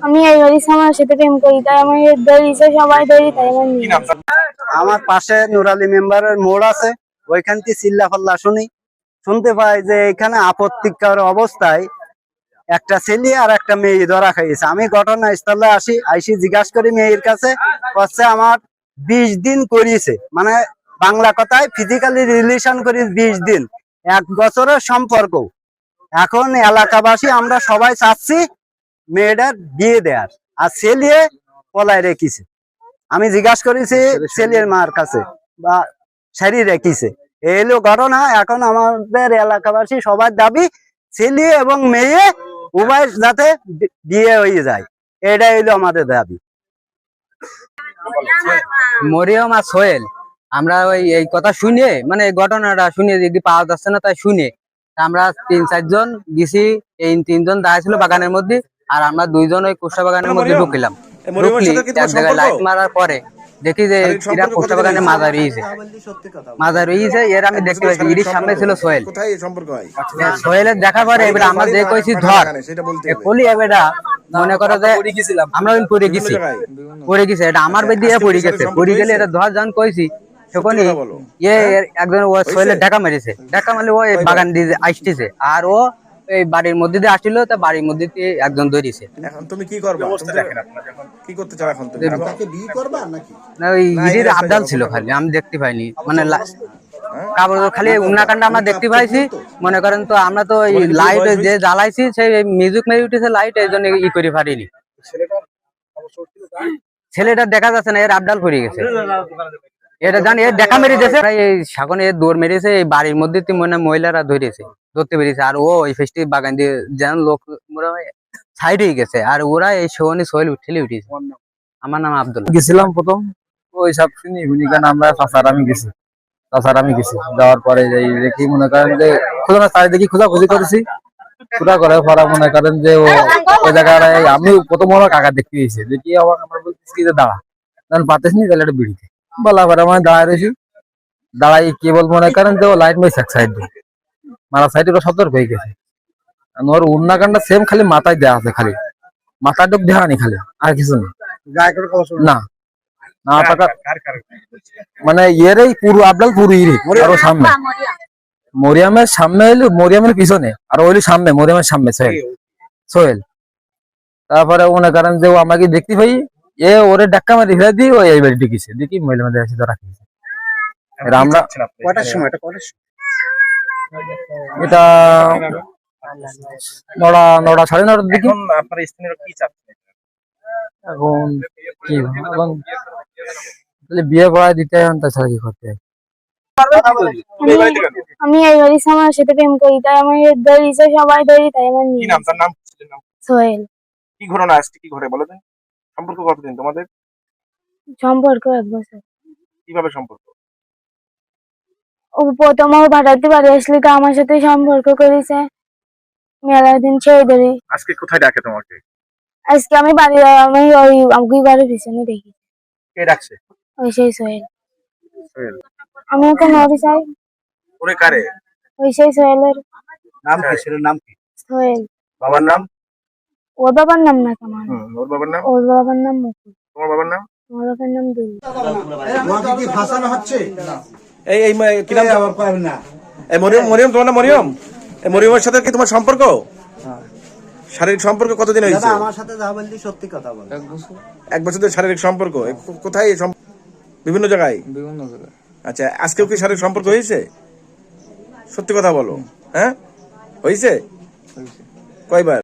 আমি এই বাড়ির আমার সাথে প্রেম করি, তাই আমি ধরেছে, সবাই ধরি, তাই আমার পাশে নুরালি মেম্বারের মোড় আছে, ওইখান থেকে চিল্লা ফাল্লা শুনতে পাই যে এখানে আপত্তিকর অবস্থায় একটা ছেলে আর একটা মেয়ে ধরা খাইছে। আমি ঘটনাস্থলে আইসি জিজ্ঞাসা করি মেয়ের কাছে, হচ্ছে আমার 20 দিন করিয়েছে, মানে বাংলা কথায় ফিজিক্যালি রিলেশন করি 20 দিন, 1 বছরের সম্পর্ক। এখন এলাকাবাসী আমরা সবাই চাচ্ছি মেয়েটার বিয়ে দেয়ার, আর ছেলে পলায় রেখেছে। আমি জিজ্ঞাসা করেছি ছেলের মার কাছে বা সারি রেখেছে, এলো ঘটনা। এখন আমাদের এলাকাবাসী সবার দাবি ছেলে এবং মেয়ে উভয় যাতে বিয়ে হয়ে যায়, এটাই হইলো আমাদের দাবি। মরিয়ম আর সোহেল, আমরা ওই এই কথা শুনে, মানে ঘটনাটা শুনে যদি পাওয়া যাচ্ছে না তাই শুনে আমরা 3-4 জন গেছি। এই 3 জন দাঁড়িয়ে ছিল বাগানের মধ্যে, আর আমরা 2 জন ওই কোষ্টা বাগানের মধ্যে ঢুকলাম। এক জায়গায় লাইট মারার পরে দেখি যে এরা কোষ্টা বাগানে মাজা রয়েছে। এর আমি দেখতে পাইছি এর সামনে ছিল সোহেল। সোহেলের দেখার পরে এবার আমরা যে কইছি ধর বলি, এবার মনে করো যে আমরা পড়ে গেছি, এটা আমার বেদ দিয়ে পড়ে গেলে এটা ধর জান কইছি, তখনই একজন ও সোহেলের ঢাকা মারলে ও বাগান দিয়ে আসতেছে, আর ও এই বাড়ির মধ্যে দিয়ে আসছিল, তা বাড়ির মধ্যে দিয়ে একজন ধরেছে। এখন তুমি কি করবে, কি করতে চাও এখন? তুমি তাকে বিয়ে করবা নাকি? না, ওই ইডির আবদাল ছিল খালি, আমি দেখতে পাইনি, মানে কাপড় খালি উন্নাকাণ্ডা আমরা দেখতে পাইছি। মনে করেন তো আমরা তো এই লাইট যে জ্বালাইছি, সেই মিউজিক মেরে উঠেছে লাইট, এই জন্য ই করে পারিনি। ছেলেটা দেখা যাচ্ছে না, এর আবদাল পড়ে গেছে, এটা জানি এর দেখা মেরে দিয়েছে। এই সাগনে দৌড় মেরেছে, এই বাড়ির মধ্যে মহিলারা ধরতে পেরেছে, আর ও এই ফেস্টি বাগান দিয়ে যেন লোক সাইড হয়ে গেছে, আর ওরা এই সোহনি সোহেল ঠেলে উঠেছে। আমার নাম আব্দুল। গেছিলাম প্রথম ওই সব শুনি আমরা আমি গেছি যাওয়ার পরে দেখি মনে করেন যে চারিদিকে খোঁজাখুঁজি করেছি, খোঁজা করার পরে মনে করেন যে ওই জায়গায় আমি প্রথম আমার কাকা দেখতে গেছি, দেখি আমার বলতেছি যে দাঁড়া, পাতিস নি তাহলে একটা বিড়িতে বলা পরে আমি দাঁড়ায় রয়েছি। দাঁড়াই কেবল মনে করেন যে ও লাইট মেয়েছে এক সাইড দিয়ে, মারা সাইড ওরা সতর্ক হয়ে গেছে। ওর উন্নাকাণ্ডা সেম খালি মাথায় দেওয়া আছে, খালি মাথার ডুব দেওয়া নি, খালি আর কিছু না। না মানে এরই পুরো আবদাল পুরো আরো সামনে মরিয়ামের সামনে হইলো, মরিয়ামের পিছনে, আর ওইলি সামনে মরিয়ামের সামনে সোহেল। তারপরে মনে করেন যে ও আমাকে দেখতে পাই, ওরে ডাক্কা মারি ফেলে দিই, ও এই বাড়ি ঢুকিছে, দেখি মহিলা মধ্যে আছে ধরা খেয়েছে। আমরা এটা 9টা 9:30 দিকে। এখন কি এখন বিয়ে পড়ায় দিতে হয়, তাছাড়া কি করতে হয়? আমি এই বাড়ির আমার সাথে প্রেম করি, তাই আমি ধরেছে, সবাই ধরি, তাই আমার সোহেল। কি ঘটনা আজকে, কি ঘটে বলো তো? সম্পর্ক কতদিন তোমাদের? সম্পর্ক 1 বছর। কিভাবে সম্পর্ক? ও প্রথম ও ভাড়াতে বাড়ি আসলে তো আমার সাথে সম্পর্ক করেছে, মেলা দিন সেই ধরি। আজকে কোথায় ডাকে তোমাকে? আজকে আমি আমি ওই বাড়ির পিছনে দেখি। কে ডাকছে? ওই সেই সোহেল। আমি ওকে নড়ি চাই। ওরে কারে? ওই সেই সোহেলের নাম কি? ছেলের নাম কি? সোহেল। বাবার নাম? ওর বাবার নাম না তোমার? ওর বাবার নাম? ওর বাবার নাম মুকুল। তোমার বাবার নাম? আমার বাবার নাম দুল। তোমাকে কি ফাঁসানো হচ্ছে? এই কি নাম তোমার? পাবে না। এই মরিয়ম তোমার নাম মরিয়ম? এই মরিয়মের সাথে কি তোমার সম্পর্ক? হ্যাঁ। শারীরিক সম্পর্ক কতদিন হয়েছে? দাদা আমার সাথে যা বললি সত্যি কথা বল। 1 বছর ধরে শারীরিক সম্পর্ক। কোথায়? বিভিন্ন জায়গায়। আচ্ছা, আজকেও কি শারীরিক সম্পর্ক হয়েছে? সত্যি কথা বলো। হ্যাঁ, হয়েছে? কয়বার?